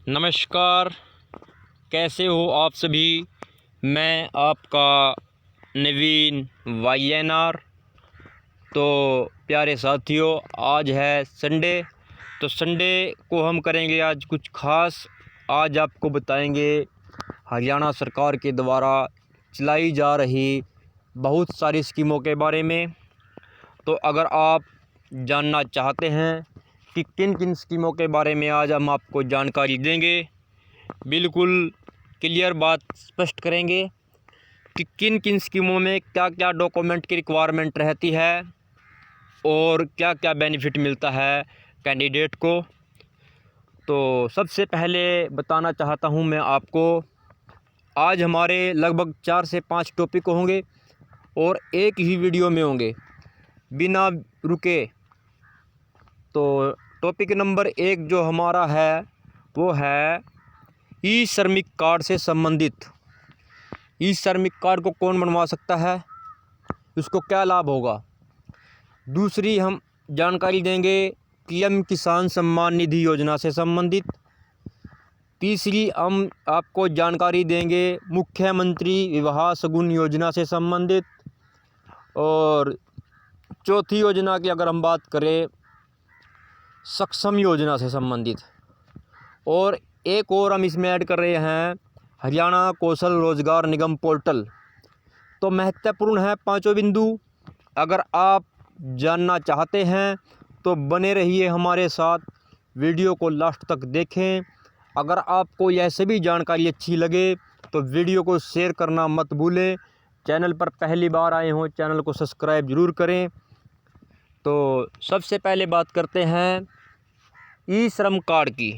नमस्कार, कैसे हो आप सभी। मैं आपका नवीन YNR। तो प्यारे साथियों, आज है संडे। तो संडे को हम करेंगे आज कुछ खास। आज आपको बताएंगे हरियाणा सरकार के द्वारा चलाई जा रही बहुत सारी स्कीमों के बारे में। तो अगर आप जानना चाहते हैं कि किन किन स्कीमों के बारे में आज हम आपको जानकारी देंगे, बिल्कुल क्लियर बात स्पष्ट करेंगे कि किन किन स्कीमों में क्या क्या डॉक्यूमेंट की रिक्वायरमेंट रहती है और क्या क्या बेनिफिट मिलता है कैंडिडेट को। तो सबसे पहले बताना चाहता हूं मैं आपको, आज हमारे लगभग 4 से 5 टॉपिक होंगे और एक ही वीडियो में होंगे बिना रुके। तो टॉपिक नंबर 1 जो हमारा है वो है ई श्रमिक कार्ड से संबंधित। ई श्रमिक कार्ड को कौन बनवा सकता है, उसको क्या लाभ होगा। दूसरी हम जानकारी देंगे PM किसान सम्मान निधि योजना से संबंधित। तीसरी हम आपको जानकारी देंगे मुख्यमंत्री विवाह शगुन योजना से संबंधित। और चौथी योजना की अगर हम बात करें, सक्षम योजना से संबंधित। और एक और हम इसमें ऐड कर रहे हैं हरियाणा कौशल रोजगार निगम पोर्टल। तो महत्वपूर्ण है पांचों बिंदु। अगर आप जानना चाहते हैं तो बने रहिए हमारे साथ, वीडियो को लास्ट तक देखें। अगर आपको यह सभी जानकारी अच्छी लगे तो वीडियो को शेयर करना मत भूलें। चैनल पर पहली बार आए हों, चैनल को सब्सक्राइब ज़रूर करें। तो सबसे पहले बात करते हैं ई श्रम कार्ड की।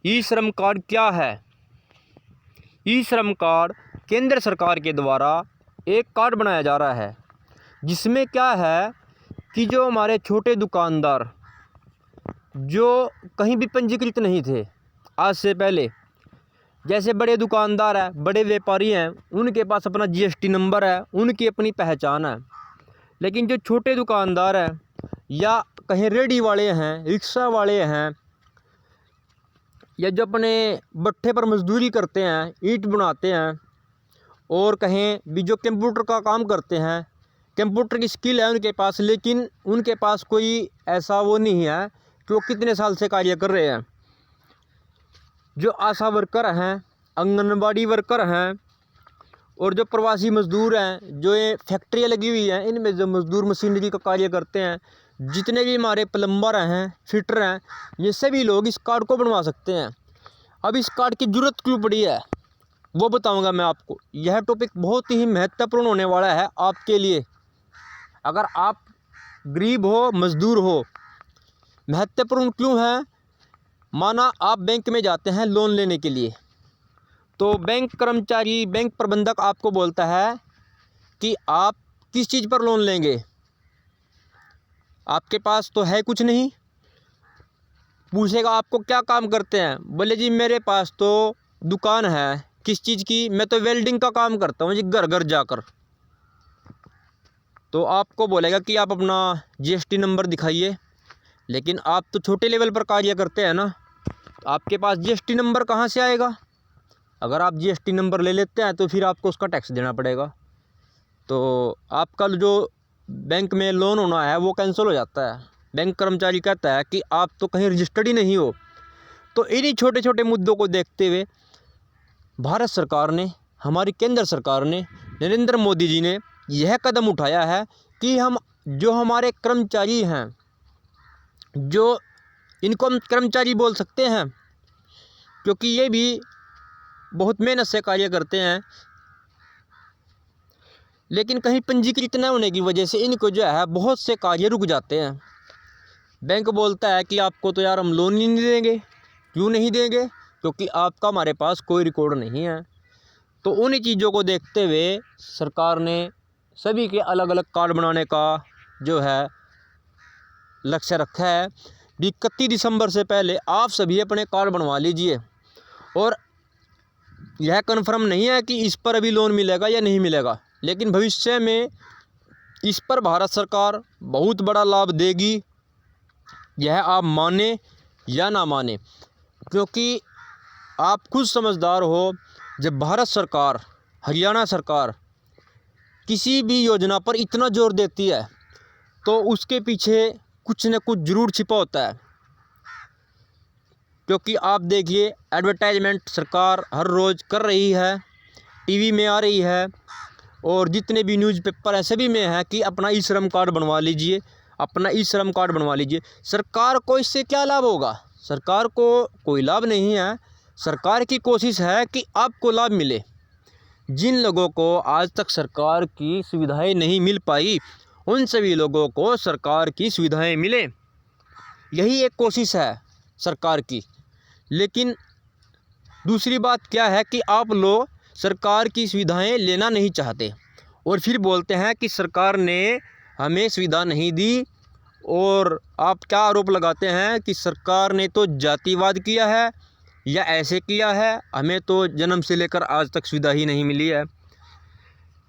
ई श्रम कार्ड क्या है। ई श्रम कार्ड केंद्र सरकार के द्वारा एक कार्ड बनाया जा रहा है, जिसमें क्या है कि जो हमारे छोटे दुकानदार जो कहीं भी पंजीकृत नहीं थे आज से पहले, जैसे बड़े दुकानदार हैं, बड़े व्यापारी हैं, उनके पास अपना GST नंबर है, उनकी अपनी पहचान है। लेकिन जो छोटे दुकानदार हैं या कहीं रेडी वाले हैं, रिक्शा वाले हैं, या जो अपने भट्ठे पर मजदूरी करते हैं, ईंट बनाते हैं, और कहें भी जो कंप्यूटर का काम करते हैं, कंप्यूटर की स्किल है उनके पास, लेकिन उनके पास कोई ऐसा वो नहीं है कि वो कितने साल से कार्य कर रहे हैं। जो आशा वर्कर हैं, आंगनबाड़ी वर्कर हैं, और जो प्रवासी मजदूर हैं, जो ये फैक्ट्रियाँ लगी हुई हैं, इनमें जो मजदूर मशीनरी का कार्य करते हैं, जितने भी हमारे प्लम्बर हैं, फिटर हैं, ये सभी लोग इस कार्ड को बनवा सकते हैं। अब इस कार्ड की ज़रूरत क्यों पड़ी है वो बताऊंगा मैं आपको। यह टॉपिक बहुत ही महत्वपूर्ण होने वाला है आपके लिए। अगर आप गरीब हो, मजदूर हो। महत्वपूर्ण क्यों है, माना आप बैंक में जाते हैं लोन लेने के लिए, तो बैंक कर्मचारी, बैंक प्रबंधक आपको बोलता है कि आप किस चीज़ पर लोन लेंगे, आपके पास तो है कुछ नहीं। पूछेगा आपको क्या काम करते हैं, बोले जी मेरे पास तो दुकान है। किस चीज़ की, मैं तो वेल्डिंग का काम करता हूँ जी, घर घर जाकर। तो आपको बोलेगा कि आप अपना GST नंबर दिखाइए। लेकिन आप तो छोटे लेवल पर कार्य करते हैं ना, तो आपके पास GST नंबर कहाँ से आएगा। अगर आप GST नंबर ले लेते हैं तो फिर आपको उसका टैक्स देना पड़ेगा। तो आपका जो बैंक में लोन होना है वो कैंसिल हो जाता है। बैंक कर्मचारी कहता है कि आप तो कहीं रजिस्टर्ड ही नहीं हो। तो इन्हीं छोटे छोटे मुद्दों को देखते हुए भारत सरकार ने, हमारी केंद्र सरकार ने, नरेंद्र मोदी जी ने यह कदम उठाया है कि हम जो हमारे कर्मचारी हैं, जो इनको हम कर्मचारी बोल सकते हैं क्योंकि ये भी बहुत मेहनत से कार्य करते हैं, लेकिन कहीं पंजीकृत न होने की वजह से इनको जो है बहुत से कार्य रुक जाते हैं। बैंक बोलता है कि आपको तो यार हम लोन ही नहीं देंगे। क्यों नहीं देंगे, क्योंकि आपका हमारे पास कोई रिकॉर्ड नहीं है। तो उन्हीं चीज़ों को देखते हुए सरकार ने सभी के अलग अलग कार्ड बनाने का जो है लक्ष्य रखा है। 31 दिसंबर से पहले आप सभी अपने कार्ड बनवा लीजिए। और यह कन्फर्म नहीं है कि इस पर अभी लोन मिलेगा या नहीं मिलेगा, लेकिन भविष्य में इस पर भारत सरकार बहुत बड़ा लाभ देगी। यह आप माने या ना माने, क्योंकि आप खुद समझदार हो, जब भारत सरकार, हरियाणा सरकार किसी भी योजना पर इतना जोर देती है तो उसके पीछे कुछ न कुछ ज़रूर छिपा होता है। क्योंकि आप देखिए, एडवर्टाइजमेंट सरकार हर रोज़ कर रही है, टीवी में आ रही है, और जितने भी न्यूज़पेपर हैं सभी में है कि अपना ई श्रम कार्ड बनवा लीजिए, अपना ई श्रम कार्ड बनवा लीजिए। सरकार को इससे क्या लाभ होगा? सरकार को कोई लाभ नहीं है। सरकार की कोशिश है कि आपको लाभ मिले। जिन लोगों को आज तक सरकार की सुविधाएं नहीं मिल पाई, उन सभी लोगों को सरकार की सुविधाएं मिले, यही एक कोशिश है सरकार की। लेकिन दूसरी बात क्या है कि आप लोग सरकार की सुविधाएं लेना नहीं चाहते और फिर बोलते हैं कि सरकार ने हमें सुविधा नहीं दी, और आप क्या आरोप लगाते हैं कि सरकार ने तो जातिवाद किया है या ऐसे किया है, हमें तो जन्म से लेकर आज तक सुविधा ही नहीं मिली है।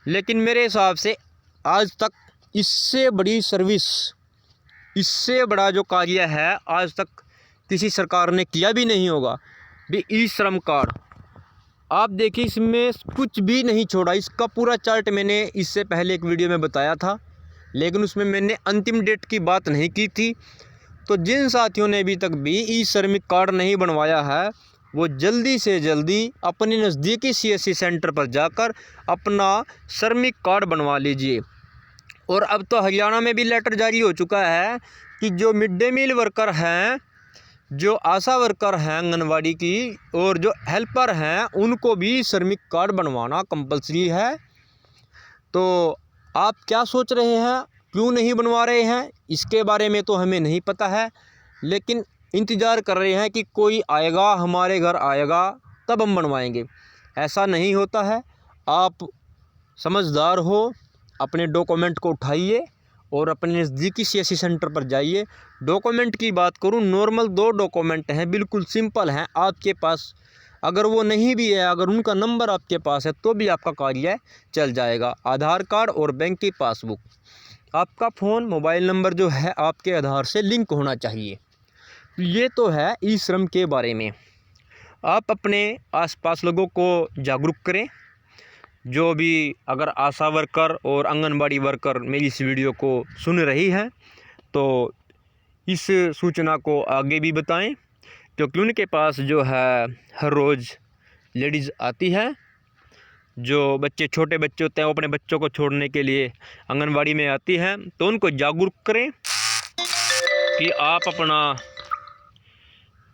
लेकिन मेरे हिसाब से आज तक इससे बड़ी सर्विस, इससे बड़ा जो कार्य है आज तक किसी सरकार ने किया भी नहीं होगा। भी ई श्रम कार्ड आप देखिए, इसमें कुछ भी नहीं छोड़ा। इसका पूरा चार्ट मैंने इससे पहले एक वीडियो में बताया था, लेकिन उसमें मैंने अंतिम डेट की बात नहीं की थी। तो जिन साथियों ने अभी तक भी ई श्रमिक कार्ड नहीं बनवाया है, वो जल्दी से जल्दी अपने नज़दीकी CSC सेंटर पर जाकर अपना श्रमिक कार्ड बनवा लीजिए। और अब तो हरियाणा में भी लेटर जारी हो चुका है कि जो मिड डे मील वर्कर हैं, जो आशा वर्कर हैं आंगनवाड़ी की, और जो हेल्पर हैं, उनको भी श्रमिक कार्ड बनवाना कंपलसरी है। तो आप क्या सोच रहे हैं, क्यों नहीं बनवा रहे हैं? इसके बारे में तो हमें नहीं पता है, लेकिन इंतज़ार कर रहे हैं कि कोई आएगा, हमारे घर आएगा, तब हम बनवाएंगे। ऐसा नहीं होता है। आप समझदार हो, अपने डॉक्यूमेंट को उठाइए और अपने नज़दीकी CSC सेंटर पर जाइए। डॉक्यूमेंट की बात करूं, नॉर्मल 2 डॉक्यूमेंट हैं, बिल्कुल सिंपल हैं आपके पास। अगर वो नहीं भी है, अगर उनका नंबर आपके पास है, तो भी आपका कार्य चल जाएगा। आधार कार्ड और बैंक की पासबुक, आपका फ़ोन मोबाइल नंबर जो है आपके आधार से लिंक होना चाहिए। ये तो है ई श्रम के बारे में। आप अपने आसपास लोगों को जागरूक करें। जो भी अगर आशा वर्कर और आंगनबाड़ी वर्कर मेरी इस वीडियो को सुन रही हैं, तो इस सूचना को आगे भी बताएं, क्योंकि उनके पास जो है हर रोज़ लेडीज़ आती है। जो बच्चे, छोटे बच्चे होते हैं, वो अपने बच्चों को छोड़ने के लिए आंगनबाड़ी में आती हैं। तो उनको जागरूक करें कि आप अपना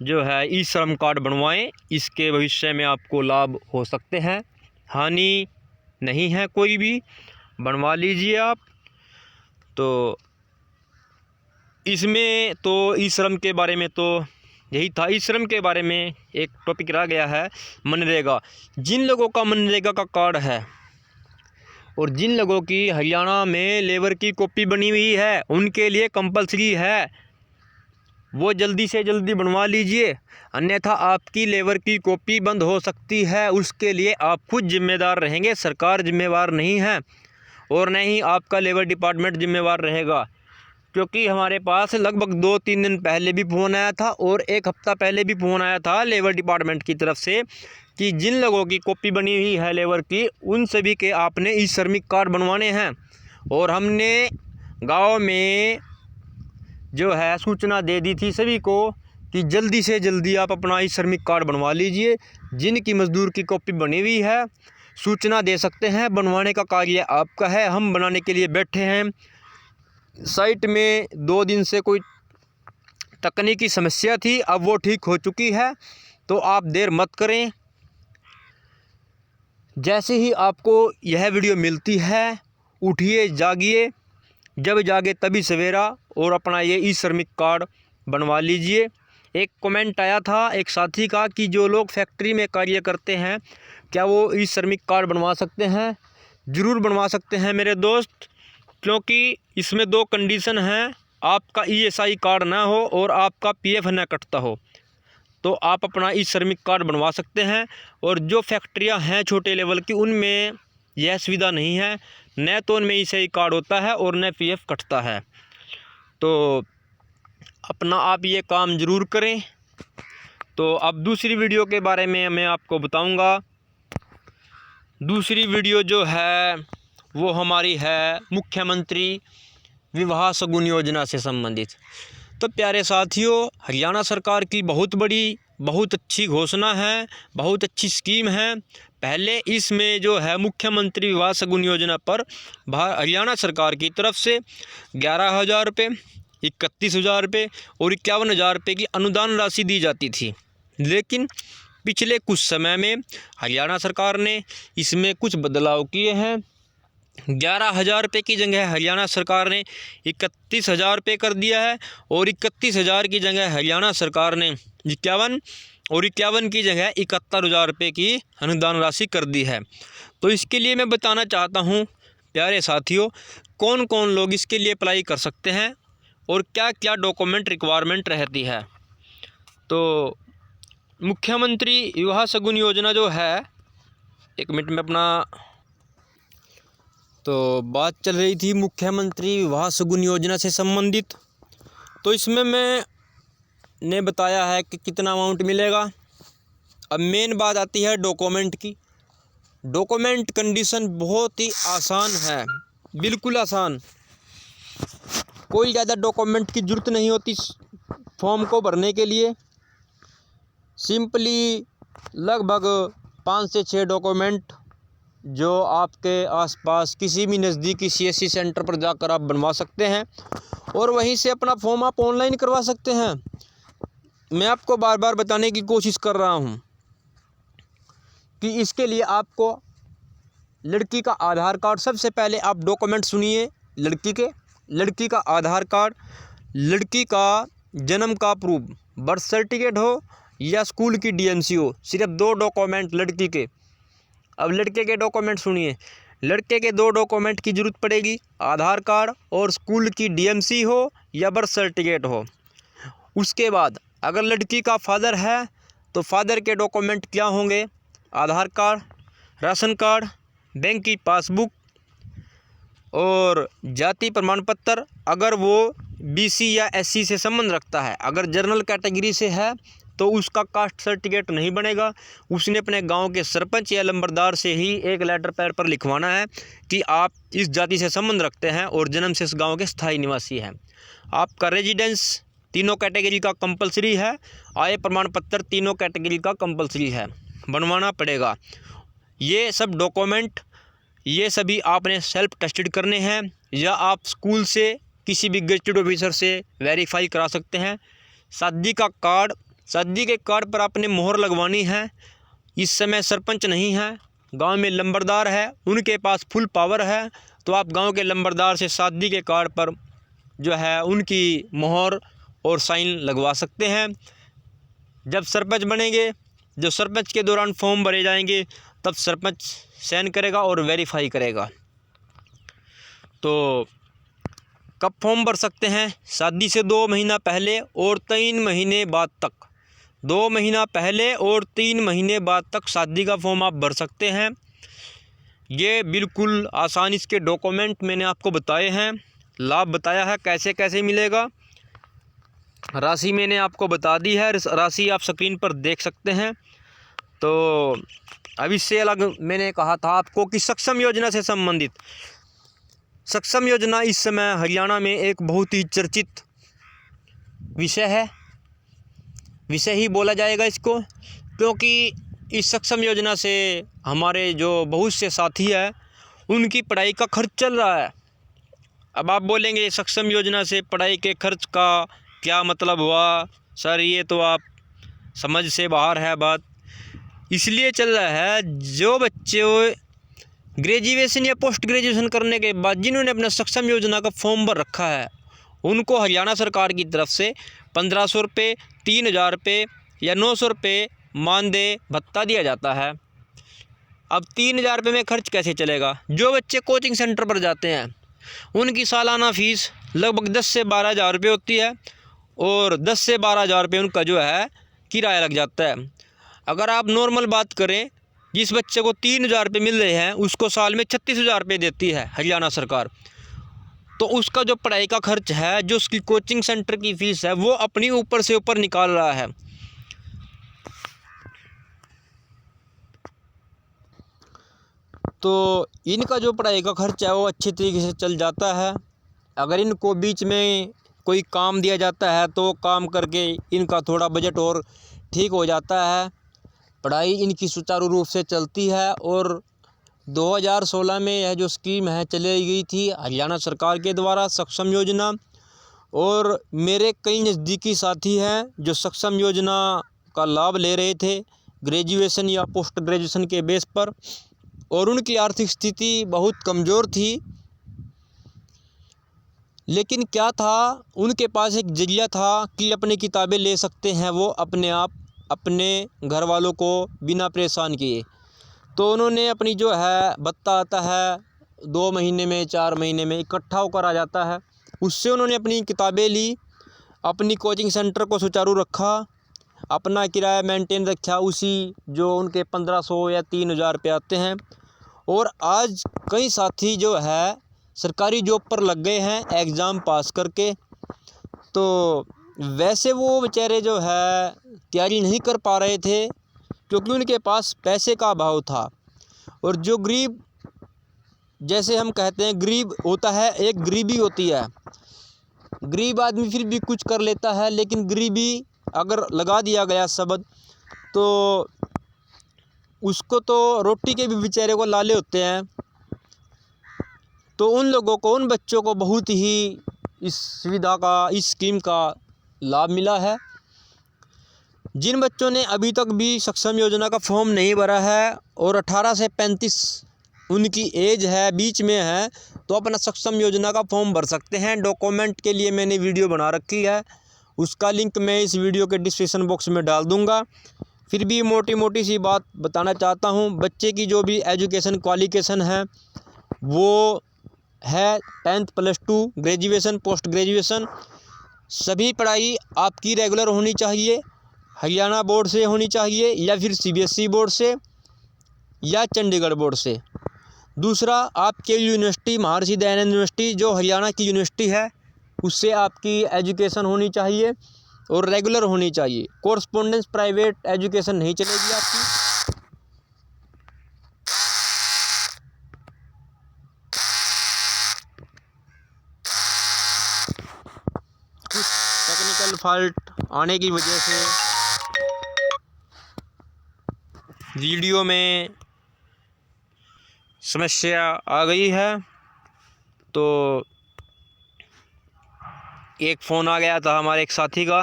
जो है ई श्रम कार्ड बनवाएं। इसके भविष्य में आपको लाभ हो सकते हैं, हानि नहीं है कोई भी। बनवा लीजिए आप। तो इसमें तो ई श्रम के बारे में तो यही था। ई श्रम के बारे में एक टॉपिक रह गया है, मनरेगा। जिन लोगों का मनरेगा का कार्ड है और जिन लोगों की हरियाणा में लेबर की कॉपी बनी हुई है, उनके लिए कंपलसरी है, वो जल्दी से जल्दी बनवा लीजिए, अन्यथा आपकी लेबर की कॉपी बंद हो सकती है। उसके लिए आप खुद जिम्मेदार रहेंगे, सरकार जिम्मेवार नहीं है, और न ही आपका लेबर डिपार्टमेंट जिम्मेवार रहेगा। क्योंकि हमारे पास लगभग 2-3 दिन पहले भी फ़ोन आया था और 1 हफ़्ता पहले भी फ़ोन आया था लेबर डिपार्टमेंट की तरफ से कि जिन लोगों की कॉपी बनी हुई है लेबर की, उन सभी के आपने ई श्रमिक कार्ड बनवाने हैं। और हमने गाँव में जो है सूचना दे दी थी सभी को कि जल्दी से जल्दी आप अपना ई श्रमिक कार्ड बनवा लीजिए। जिनकी मज़दूर की कॉपी बनी हुई है, सूचना दे सकते हैं, बनवाने का कार्य आपका है। हम बनाने के लिए बैठे हैं। साइट में 2 दिन से कोई तकनीकी समस्या थी, अब वो ठीक हो चुकी है। तो आप देर मत करें। जैसे ही आपको यह वीडियो मिलती है, उठिए, जागिए, जब जागे तभी सवेरा, और अपना ये ई श्रमिक कार्ड बनवा लीजिए। एक कमेंट आया था एक साथी का कि जो लोग फैक्ट्री में कार्य करते हैं, क्या वो ई श्रमिक कार्ड बनवा सकते हैं? ज़रूर बनवा सकते हैं मेरे दोस्त, क्योंकि इसमें 2 कंडीशन हैं, आपका ESI कार्ड ना हो और आपका PF ना कटता हो, तो आप अपना ई श्रमिक कार्ड बनवा सकते हैं। और जो फैक्ट्रियां हैं छोटे लेवल की, उनमें यह सुविधा नहीं है, न तो उनमें ESI कार्ड होता है और न PF कटता है। तो अपना आप ये काम ज़रूर करें। तो अब दूसरी वीडियो के बारे में मैं आपको बताऊंगा। दूसरी वीडियो जो है वो हमारी है मुख्यमंत्री विवाह शगुन योजना से संबंधित। तो प्यारे साथियों, हरियाणा सरकार की बहुत बड़ी, बहुत अच्छी घोषणा है, बहुत अच्छी स्कीम है। पहले इसमें जो है मुख्यमंत्री विवाह शगुन योजना पर हरियाणा सरकार की तरफ से 11,000 रुपये, 31,000 रुपये और 51,000 रुपये की अनुदान राशि दी जाती थी। लेकिन पिछले कुछ समय में हरियाणा सरकार ने इसमें कुछ बदलाव किए हैं। 11,000 रुपये की जगह हरियाणा सरकार ने 31,000 रुपये कर दिया है और 31,000 की जगह हरियाणा सरकार ने 51 और 51 की जगह 71,000 रुपये की अनुदान राशि कर दी है। तो इसके लिए मैं बताना चाहता हूँ प्यारे साथियों, कौन कौन लोग इसके लिए अप्लाई कर सकते हैं और क्या क्या डॉक्यूमेंट रिक्वायरमेंट रहती है। तो मुख्यमंत्री विवाह शगुन योजना जो है, एक मिनट में अपना, तो बात चल रही थी मुख्यमंत्री विवाह शगुन योजना से संबंधित। तो इसमें मैंने बताया है कि कितना अमाउंट मिलेगा। अब मेन बात आती है डॉक्यूमेंट की। डॉक्यूमेंट कंडीशन बहुत ही आसान है, बिल्कुल आसान। कोई ज़्यादा डॉक्यूमेंट की ज़रूरत नहीं होती फॉर्म को भरने के लिए। सिंपली लगभग 5 से 6 डॉक्यूमेंट जो आपके आसपास किसी भी नज़दीकी CSC सेंटर पर जाकर आप बनवा सकते हैं और वहीं से अपना फॉर्म आप ऑनलाइन करवा सकते हैं। मैं आपको बार बार बताने की कोशिश कर रहा हूं कि इसके लिए आपको लड़की का आधार कार्ड, सबसे पहले आप डॉक्यूमेंट सुनिए लड़की का आधार कार्ड, लड़की का जन्म का प्रूफ, बर्थ सर्टिफिकेट हो या स्कूल की DMC हो, सिर्फ 2 डॉक्यूमेंट लड़की के। अब लड़के के डॉक्यूमेंट सुनिए, लड़के के 2 डॉक्यूमेंट की ज़रूरत पड़ेगी, आधार कार्ड और स्कूल की DMC हो या बर्थ सर्टिफिकेट हो। उसके बाद अगर लड़की का फादर है तो फादर के डॉक्यूमेंट क्या होंगे, आधार कार्ड, राशन कार्ड, बैंक की पासबुक और जाति प्रमाण पत्र अगर वो BC या SC से संबंध रखता है। अगर जनरल कैटेगरी से है तो उसका कास्ट सर्टिफिकेट नहीं बनेगा, उसने अपने गांव के सरपंच या लंबरदार से ही एक लेटर पैड पर लिखवाना है कि आप इस जाति से संबंध रखते हैं और जन्म से इस गांव के स्थायी निवासी हैं। आपका रेजिडेंस तीनों कैटेगरी का कंपलसरी है, आय प्रमाण पत्र तीनों कैटेगरी का कंपलसरी है, बनवाना पड़ेगा। ये सब डॉक्यूमेंट, ये सभी आपने सेल्फ टेस्टेड करने हैं या आप स्कूल से किसी भी गेजेटेड ऑफिसर से वेरीफाई करा सकते हैं। शादी का कार्ड, शादी के कार्ड पर आपने मोहर लगवानी है। इस समय सरपंच नहीं है, गांव में लंबरदार है, उनके पास फुल पावर है, तो आप गांव के लंबरदार से शादी के कार्ड पर जो है उनकी मोहर और साइन लगवा सकते हैं। जब सरपंच बनेंगे, जो सरपंच के दौरान फॉर्म भरे जाएंगे, तब सरपंच साइन करेगा और वेरीफाई करेगा। तो कब फॉर्म भर सकते हैं, शादी से 2 महीना पहले और 3 महीने बाद तक। 2 महीना पहले और 3 महीने बाद तक शादी का फॉर्म आप भर सकते हैं। ये बिल्कुल आसान, इसके डॉक्यूमेंट मैंने आपको बताए हैं, लाभ बताया है कैसे कैसे मिलेगा। राशि मैंने आपको बता दी है, राशि आप स्क्रीन पर देख सकते हैं। तो अब इससे अलग मैंने कहा था आपको कि सक्षम योजना से संबंधित, सक्षम योजना इस समय हरियाणा में एक बहुत ही चर्चित विषय है, विषय ही बोला जाएगा इसको, क्योंकि इस सक्षम योजना से हमारे जो बहुत से साथी हैं उनकी पढ़ाई का खर्च चल रहा है। अब आप बोलेंगे सक्षम योजना से पढ़ाई के खर्च का क्या मतलब हुआ सर, ये तो आप समझ से बाहर है बात। इसलिए चल रहा है, जो बच्चे ग्रेजुएशन या पोस्ट ग्रेजुएशन करने के बाद जिन्होंने अपना सक्षम योजना का फॉर्म भर रखा है, उनको हरियाणा सरकार की तरफ से 1,500 रुपये, 3,000 रुपये या 900 रुपये मानदेय भत्ता दिया जाता है। अब 3,000 रुपये में खर्च कैसे चलेगा। जो बच्चे कोचिंग सेंटर पर जाते हैं उनकी सालाना फ़ीस लगभग 10 से 12,000 रुपये होती है और 10 से 12,000 रुपये उनका जो है किराया लग जाता है। अगर आप नॉर्मल बात करें, जिस बच्चे को 3,000 रुपये मिल रहे हैं उसको साल में 36,000 रुपये देती है हरियाणा सरकार, तो उसका जो पढ़ाई का खर्च है, जो उसकी कोचिंग सेंटर की फ़ीस है, वो अपनी ऊपर से ऊपर निकाल रहा है। तो इनका जो पढ़ाई का खर्चा है वो अच्छे तरीके से चल जाता है। अगर इनको बीच में कोई काम दिया जाता है तो काम करके इनका थोड़ा बजट और ठीक हो जाता है। पढ़ाई इनकी सुचारू रूप से चलती है। और 2016 में यह जो स्कीम है चलाई गई थी हरियाणा सरकार के द्वारा, सक्षम योजना। और मेरे कई नज़दीकी साथी हैं जो सक्षम योजना का लाभ ले रहे थे ग्रेजुएशन या पोस्ट ग्रेजुएशन के बेस पर, और उनकी आर्थिक स्थिति बहुत कमज़ोर थी। लेकिन क्या था, उनके पास एक जरिया था कि अपनी किताबें ले सकते हैं वो अपने आप, अपने घर वालों को बिना परेशान किए। तो उन्होंने अपनी जो है भत्ता आता है 2 महीने में 4 महीने में इकट्ठा होकर आ जाता है, उससे उन्होंने अपनी किताबें ली, अपनी कोचिंग सेंटर को सुचारू रखा, अपना किराया मेंटेन रखा, उसी जो उनके 1500 या 3000 रुपये आते हैं। और आज कई साथी जो है सरकारी जॉब पर लग गए हैं एग्ज़ाम पास करके। तो वैसे वो बेचारे जो है तैयारी नहीं कर पा रहे थे क्योंकि उनके पास पैसे का अभाव था। और जो गरीब, जैसे हम कहते हैं गरीब होता है, एक गरीबी होती है, गरीब आदमी फिर भी कुछ कर लेता है, लेकिन गरीबी अगर लगा दिया गया शब्द तो उसको तो रोटी के भी बेचारे को लाले होते हैं। तो उन लोगों को, उन बच्चों को बहुत ही इस सुविधा का, इस स्कीम का लाभ मिला है। जिन बच्चों ने अभी तक भी सक्षम योजना का फॉर्म नहीं भरा है और 18 से 35 उनकी एज है, बीच में है, तो अपना सक्षम योजना का फॉर्म भर सकते हैं। डॉक्यूमेंट के लिए मैंने वीडियो बना रखी है, उसका लिंक मैं इस वीडियो के डिस्क्रिप्शन बॉक्स में डाल दूंगा। फिर भी मोटी मोटी सी बात बताना चाहता हूँ, बच्चे की जो भी एजुकेशन क्वालिफिकेशन है वो है 10th +2 ग्रेजुएशन, पोस्ट ग्रेजुएशन। सभी पढ़ाई आपकी रेगुलर होनी चाहिए, हरियाणा बोर्ड से होनी चाहिए या फिर CBSE बोर्ड से या चंडीगढ़ बोर्ड से। दूसरा, आपके यूनिवर्सिटी महर्षि दयानंद यूनिवर्सिटी जो हरियाणा की यूनिवर्सिटी है उससे आपकी एजुकेशन होनी चाहिए और रेगुलर होनी चाहिए। कोरस्पोंडेंस प्राइवेट एजुकेशन नहीं चलेगी आपकी। कुछ टेक्निकल फॉल्ट आने की वजह से वीडियो में समस्या आ गई है। तो एक फ़ोन आ गया था हमारे एक साथी का,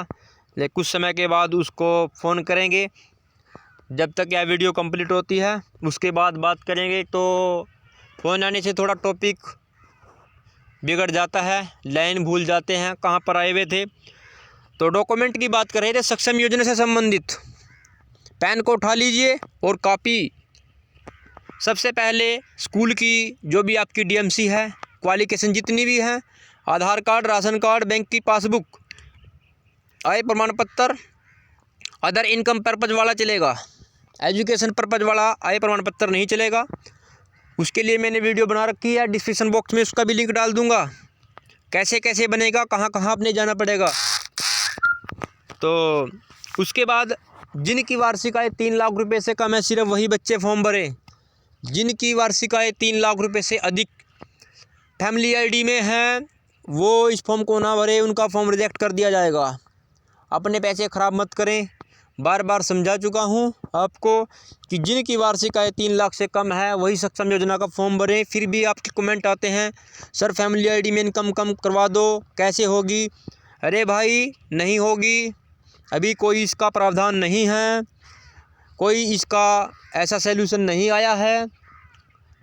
लेकिन कुछ समय के बाद उसको फ़ोन करेंगे। जब तक यह वीडियो कंप्लीट होती है उसके बाद बात करेंगे। तो फ़ोन आने से थोड़ा टॉपिक बिगड़ जाता है, लाइन भूल जाते हैं कहाँ पर आए हुए थे। तो डॉक्यूमेंट की बात कर रहे थे सक्षम योजना से संबंधित। पेन को उठा लीजिए और कॉपी। सबसे पहले स्कूल की जो भी आपकी DMC है, क्वालिफिकेशन जितनी भी हैं, आधार कार्ड, राशन कार्ड, बैंक की पासबुक, आय प्रमाण पत्र, अदर इनकम पर्पज़ वाला चलेगा, एजुकेशन पर्पज़ वाला आय प्रमाण पत्र नहीं चलेगा। उसके लिए मैंने वीडियो बना रखी है, डिस्क्रिप्शन बॉक्स में उसका भी लिंक डाल दूंगा, कैसे कैसे बनेगा, कहाँ कहाँ आपने जाना पड़ेगा। तो उसके बाद जिनकी वार्षिक आय 3 लाख रुपए से कम है सिर्फ वही बच्चे फॉर्म भरें। जिनकी वार्षिक आय 3 लाख रुपए से अधिक फैमिली ID में है वो इस फॉर्म को ना भरे, उनका फॉर्म रिजेक्ट कर दिया जाएगा। अपने पैसे ख़राब मत करें। बार बार समझा चुका हूँ आपको कि जिनकी वार्षिक आय 3 लाख से कम है वही सक्षम योजना का फॉर्म भरें। फिर भी आपके कमेंट आते हैं सर फैमिली ID में इनकम कम करवा दो, कैसे होगी। अरे भाई नहीं होगी, अभी कोई इसका प्रावधान नहीं है, कोई इसका ऐसा सैल्यूशन नहीं आया है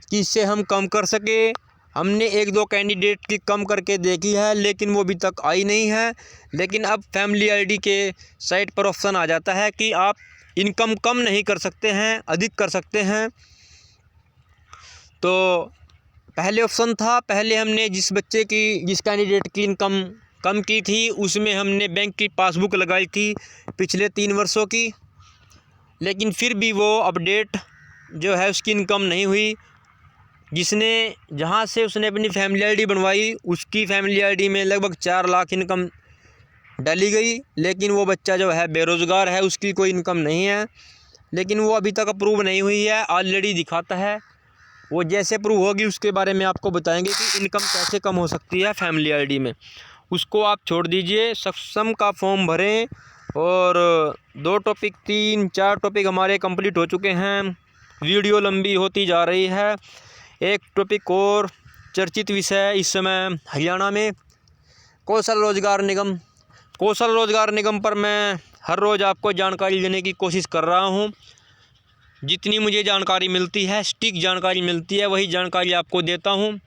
कि इससे हम कम कर सके। हमने 1-2 कैंडिडेट की कम करके देखी है लेकिन वो अभी तक आई नहीं है। लेकिन अब फैमिली ID के साइट पर ऑप्शन आ जाता है कि आप इनकम कम नहीं कर सकते हैं, अधिक कर सकते हैं। तो पहले ऑप्शन था, पहले हमने जिस बच्चे की, जिस कैंडिडेट की इनकम कम की थी उसमें हमने बैंक की पासबुक लगाई थी पिछले 3 वर्षों की, लेकिन फिर भी वो अपडेट जो है उसकी इनकम नहीं हुई। जिसने, जहाँ से उसने अपनी फैमिली ID बनवाई उसकी फैमिली ID में लगभग 4 लाख इनकम डाली गई, लेकिन वो बच्चा जो है बेरोज़गार है, उसकी कोई इनकम नहीं है, लेकिन वो अभी तक अप्रूव नहीं हुई है। ऑलरेडी दिखाता है वो जैसे प्रूव होगी उसके बारे में आपको बताएंगे कि इनकम कैसे कम हो सकती है फैमिली आईडी में। उसको आप छोड़ दीजिए, सक्षम का फॉर्म भरें। और 2 टॉपिक 3-4 टॉपिक हमारे कंप्लीट हो चुके हैं, वीडियो लंबी होती जा रही है। एक टॉपिक और चर्चित विषय इस समय हरियाणा में कौशल रोजगार निगम। कौशल रोजगार निगम पर मैं हर रोज़ आपको जानकारी देने की कोशिश कर रहा हूँ। जितनी मुझे जानकारी मिलती है, सटीक जानकारी मिलती है, वही जानकारी आपको देता हूँ।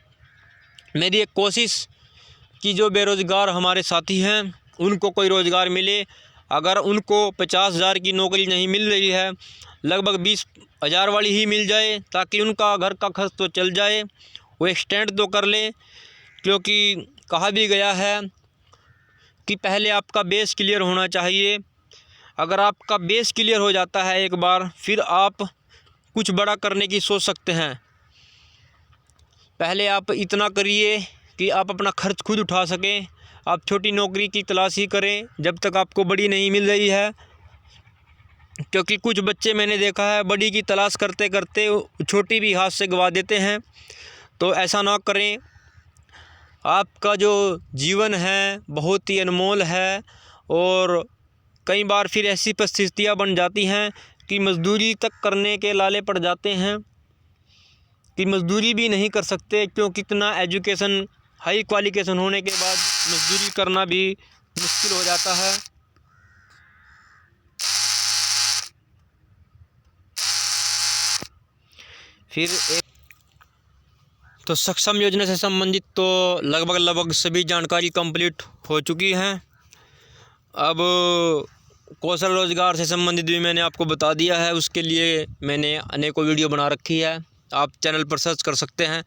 मेरी एक कोशिश कि जो बेरोज़गार हमारे साथी हैं उनको कोई रोज़गार मिले। अगर उनको 50,000 की नौकरी नहीं मिल रही है, लगभग 20,000 वाली ही मिल जाए, ताकि उनका घर का खर्च तो चल जाए, वो एक्सटेंड तो कर ले। क्योंकि कहा भी गया है कि पहले आपका बेस क्लियर होना चाहिए। अगर आपका बेस क्लियर हो जाता है एक बार, फिर आप कुछ बड़ा करने की सोच सकते हैं। पहले आप इतना करिए कि आप अपना खर्च खुद उठा सकें। आप छोटी नौकरी की तलाश ही करें जब तक आपको बड़ी नहीं मिल रही है। क्योंकि कुछ बच्चे मैंने देखा है बड़ी की तलाश करते करते छोटी भी हाथ से गंवा देते हैं। तो ऐसा ना करें। आपका जो जीवन है बहुत ही अनमोल है, और कई बार फिर ऐसी परिस्थितियाँ बन जाती हैं कि मज़दूरी तक करने के लाले पड़ जाते हैं, कि मज़दूरी भी नहीं कर सकते। क्योंकि इतना एजुकेशन, हाई क्वालिफिकेशन होने के बाद मज़दूरी करना भी मुश्किल हो जाता है। फिर तो सक्षम योजना से संबंधित तो लगभग सभी जानकारी कंप्लीट हो चुकी हैं। अब कौशल रोज़गार से संबंधित भी मैंने आपको बता दिया है। उसके लिए मैंने अनेकों वीडियो बना रखी है, आप चैनल पर सर्च कर सकते हैं,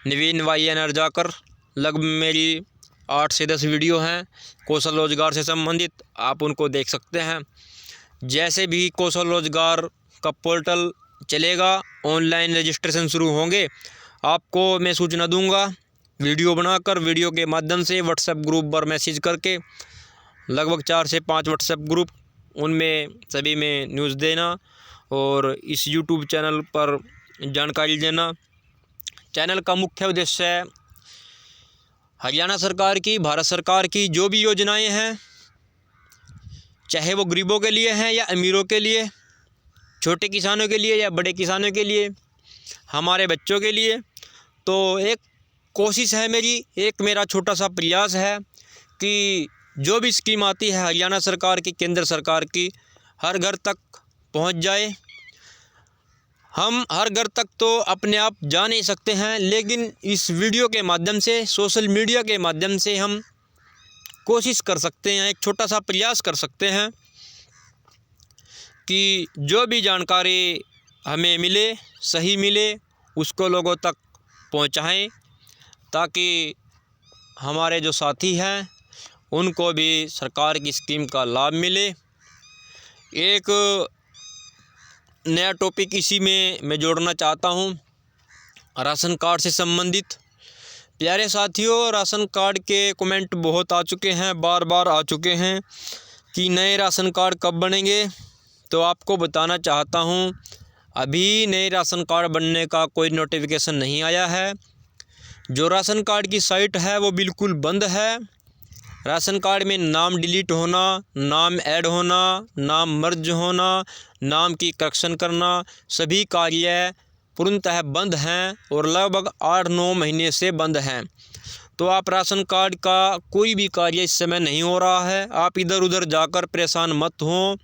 नवीन YNR जाकर। लगभग मेरी 8 से 10 वीडियो हैं कौशल रोज़गार से संबंधित, आप उनको देख सकते हैं। जैसे भी कौशल रोज़गार का पोर्टल चलेगा, ऑनलाइन रजिस्ट्रेशन शुरू होंगे, आपको मैं सूचना दूंगा वीडियो बनाकर। वीडियो के माध्यम से व्हाट्सएप ग्रुप पर मैसेज करके, लगभग 4 से 5 व्हाट्सएप ग्रुप, उनमें सभी में न्यूज़ देना और इस यूट्यूब चैनल पर जानकारी देना। चैनल का मुख्य उद्देश्य है हरियाणा सरकार की, भारत सरकार की जो भी योजनाएं हैं, चाहे वो गरीबों के लिए हैं या अमीरों के लिए, छोटे किसानों के लिए या बड़े किसानों के लिए, हमारे बच्चों के लिए। तो एक कोशिश है मेरी, एक मेरा छोटा सा प्रयास है कि जो भी स्कीम आती है हरियाणा सरकार की, केंद्र सरकार की, हर घर तक पहुंच जाए। हम हर घर तक तो अपने आप जा नहीं सकते हैं, लेकिन इस वीडियो के माध्यम से, सोशल मीडिया के माध्यम से हम कोशिश कर सकते हैं, एक छोटा सा प्रयास कर सकते हैं कि जो भी जानकारी हमें मिले, सही मिले, उसको लोगों तक पहुंचाएं, ताकि हमारे जो साथी हैं उनको भी सरकार की स्कीम का लाभ मिले। एक नया टॉपिक इसी में मैं जोड़ना चाहता हूं, राशन कार्ड से संबंधित। प्यारे साथियों, राशन कार्ड के कमेंट बहुत आ चुके हैं, बार बार आ चुके हैं कि नए राशन कार्ड कब बनेंगे। तो आपको बताना चाहता हूं, अभी नए राशन कार्ड बनने का कोई नोटिफिकेशन नहीं आया है। जो राशन कार्ड की साइट है वो बिल्कुल बंद है। राशन कार्ड में नाम डिलीट होना, नाम ऐड होना, नाम मर्ज होना, नाम की करेक्शन करना, सभी कार्य पूर्णतः बंद हैं और लगभग 8-9 महीने से बंद हैं। तो आप राशन कार्ड का कोई भी कार्य इस समय नहीं हो रहा है। आप इधर उधर जाकर परेशान मत हों।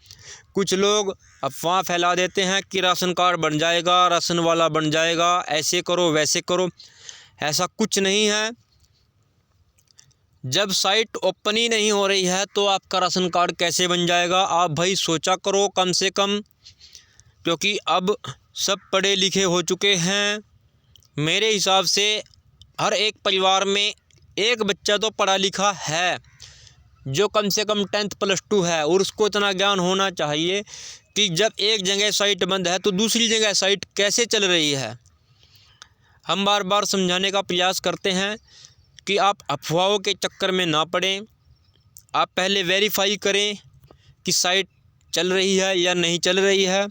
कुछ लोग अफवाह फैला देते हैं कि राशन कार्ड बन जाएगा, राशन वाला बन जाएगा, ऐसे करो वैसे करो। ऐसा कुछ नहीं है। जब साइट ओपन ही नहीं हो रही है तो आपका राशन कार्ड कैसे बन जाएगा? आप भाई सोचा करो कम से कम, क्योंकि अब सब पढ़े लिखे हो चुके हैं। मेरे हिसाब से हर एक परिवार में एक बच्चा तो पढ़ा लिखा है, जो कम से कम 10th +2 है, और उसको इतना ज्ञान होना चाहिए कि जब एक जगह साइट बंद है तो दूसरी जगह साइट कैसे चल रही है। हम बार बार समझाने का प्रयास करते हैं कि आप अफवाहों के चक्कर में ना पड़ें। आप पहले वेरीफाई करें कि साइट चल रही है या नहीं चल रही है।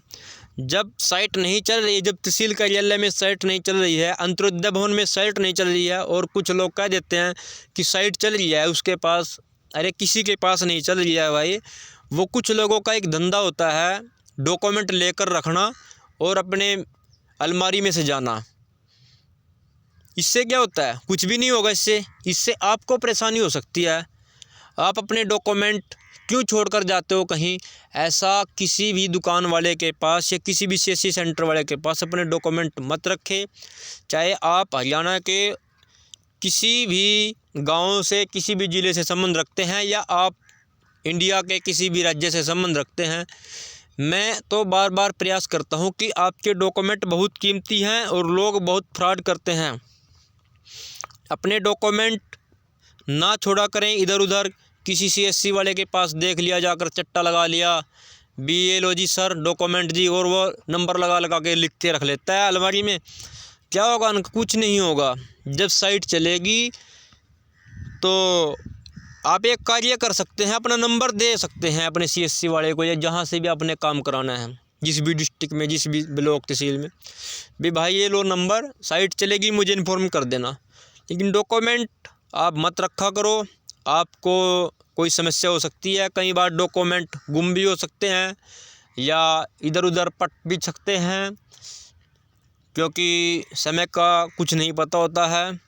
जब साइट नहीं चल रही है, जब तहसील कार्यालय में साइट नहीं चल रही है, अंत्योदय भवन में साइट नहीं चल रही है, और कुछ लोग कह देते हैं कि साइट चल रही है उसके पास, अरे किसी के पास नहीं चल रही है भाई। वो कुछ लोगों का एक धंधा होता है डॉक्यूमेंट लेकर रखना और अपने अलमारी में से जाना। इससे क्या होता है? कुछ भी नहीं होगा। इससे आपको परेशानी हो सकती है। आप अपने डॉक्यूमेंट क्यों छोड़कर जाते हो कहीं? ऐसा किसी भी दुकान वाले के पास या किसी भी सीएससी सेंटर वाले के पास अपने डॉक्यूमेंट मत रखें। चाहे आप हरियाणा के किसी भी गांव से, किसी भी ज़िले से संबंध रखते हैं, या आप इंडिया के किसी भी राज्य से संबंध रखते हैं, मैं तो बार बार प्रयास करता हूं कि आपके डॉक्यूमेंट बहुत कीमती हैं और लोग बहुत फ्रॉड करते हैं। अपने डॉक्यूमेंट ना छोड़ा करें इधर उधर। किसी सीएससी वाले के पास देख लिया, जाकर चट्टा लगा लिया, BLO जी सर डॉक्यूमेंट जी, और वो नंबर लगा लगा के लिख के रख लेता है अलमारी में। क्या होगा? कुछ नहीं होगा। जब साइट चलेगी तो आप एक कार्य कर सकते हैं, अपना नंबर दे सकते हैं अपने सीएससी वाले को, या जहाँ से भी आपने काम कराना है, जिस भी डिस्ट्रिक्ट में, जिस भी ब्लॉक तहसील में भी, भाई ये लो नंबर, साइट चलेगी मुझे इन्फॉर्म कर देना। लेकिन डॉक्यूमेंट आप मत रखा करो, आपको कोई समस्या हो सकती है। कई बार डॉक्यूमेंट गुम भी हो सकते हैं या इधर उधर पट भी सकते हैं, क्योंकि समय का कुछ नहीं पता होता है।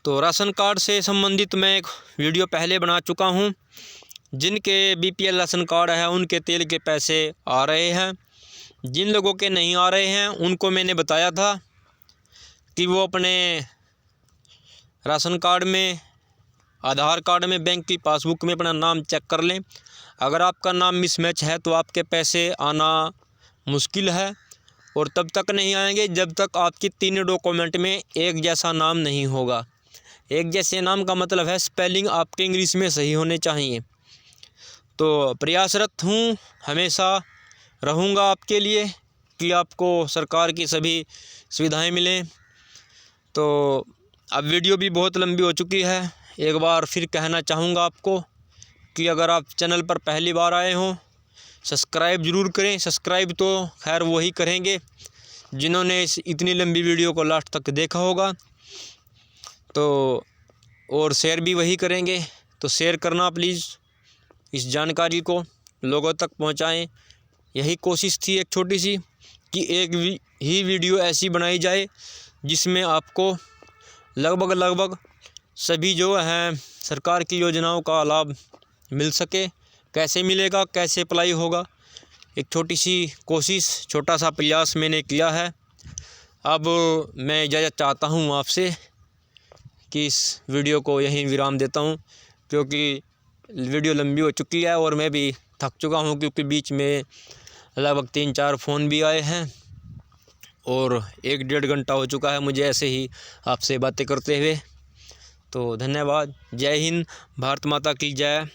तो राशन कार्ड से संबंधित मैं एक वीडियो पहले बना चुका हूं। जिनके BPL राशन कार्ड है उनके तेल के पैसे आ रहे हैं। जिन लोगों के नहीं आ रहे हैं उनको मैंने बताया था कि वो अपने राशन कार्ड में, आधार कार्ड में, बैंक की पासबुक में अपना नाम चेक कर लें। अगर आपका नाम मिसमैच है तो आपके पैसे आना मुश्किल है, और तब तक नहीं आएंगे जब तक आपकी तीनों डॉक्यूमेंट में एक जैसा नाम नहीं होगा। एक जैसे नाम का मतलब है स्पेलिंग आपके इंग्लिश में सही होने चाहिए। तो प्रयासरत हूँ, हमेशा रहूँगा आपके लिए कि आपको सरकार की सभी सुविधाएं मिलें। तो अब वीडियो भी बहुत लंबी हो चुकी है। एक बार फिर कहना चाहूँगा आपको कि अगर आप चैनल पर पहली बार आए हों, सब्सक्राइब ज़रूर करें। सब्सक्राइब तो खैर वही करेंगे जिन्होंने इतनी लंबी वीडियो को लास्ट तक देखा होगा, तो और शेयर भी वही करेंगे। तो शेयर करना प्लीज़, इस जानकारी को लोगों तक पहुंचाएं। यही कोशिश थी एक छोटी सी कि एक ही वीडियो ऐसी बनाई जाए जिसमें आपको लगभग सभी जो हैं सरकार की योजनाओं का लाभ मिल सके। कैसे मिलेगा, कैसे अप्लाई होगा, एक छोटी सी कोशिश, छोटा सा प्रयास मैंने किया है। अब मैं इजाज़त चाहता हूँ आपसे कि इस वीडियो को यहीं विराम देता हूँ, क्योंकि वीडियो लंबी हो चुकी है और मैं भी थक चुका हूँ, क्योंकि बीच में लगभग 3-4 फ़ोन भी आए हैं और 1-1.5 घंटा हो चुका है मुझे ऐसे ही आपसे बातें करते हुए। तो धन्यवाद। जय हिंद, भारत माता की जय।